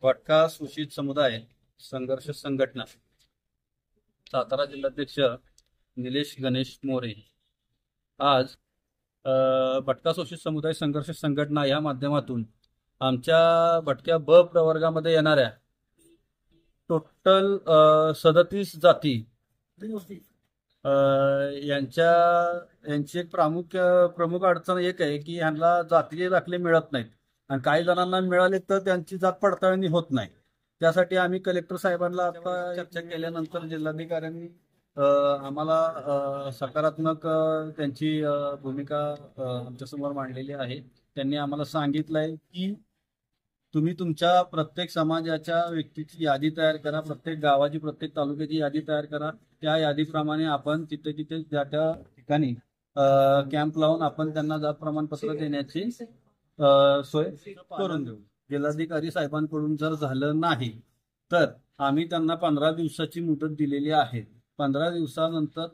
भटका शोषित समुदाय संघर्ष संघटना सातारा जिल्हाध्यक्ष निलेश गणेश मोरे आज भटका शोषित समुदाय संघर्ष संघटना या माध्यमातून आमच्या भटक्या ब प्रवर्गामध्ये येणाऱ्या टोटल 37 जाती यांची एक प्रमुख अडचण एक आहे की ह्यांना जातीचे दाखले मिळत नाहीत आणि काही जणांना मिळाले तर त्यांची जात पडताळणी होत नाही। त्यासाठी आम्ही कलेक्टर साहेबांना आता चर्चा केल्यानंतर जिल्हाधिकाऱ्यांनी आम्हाला सकारात्मक त्यांची भूमिका आमच्यासमोर मांडलेली आहे। त्यांनी आम्हाला सांगितलंय की तुम्ही तुमच्या प्रत्येक समाजाच्या व्यक्तीची यादी तयार करा, प्रत्येक गावाची प्रत्येक तालुक्याची यादी तयार करा। त्या यादीप्रमाणे आपण तिथे त्या त्या ठिकाणी कॅम्प लावून आपण त्यांना जात प्रमाणपत्र देण्याची सोय करून देऊ। जिल्हाधिकारी साहेबांकडून जर झालं नाही तर आम्ही त्यांना 15 दिवसाची मुदत दिलेली आहे। 15 दिवसानंतर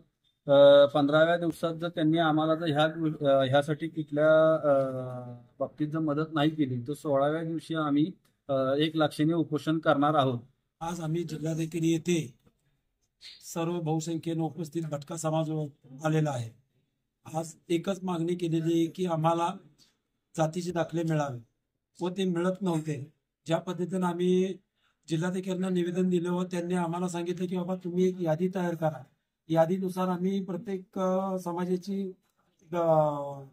15व्या दिवसात जर त्यांनी आम्हाला जर ह्यासाठी कुठल्या बाबतीत जर मदत नाही केली तर 16व्या दिवशी आम्ही 1 लाक्षणीय उपोषण करणार आहोत। आज आम्ही जिल्हाधिकारी येथे सर्व बहुसंख्येने उपस्थित भटका समाज आलेला आहे। आज एकच मागणी केलेली आहे की आम्हाला जातीचे दाखले मिळावे व ते मिळत नव्हते। ज्या पद्धतीने आम्ही जिल्हाधिकाऱ्यांना निवेदन दिलं व त्यांनी आम्हाला सांगितलं की बाबा तुम्ही एक यादी तयार करा, यादीनुसार आम्ही प्रत्येक समाजाची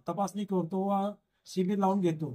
तपासणी करतो व शिबिर लावून घेतो।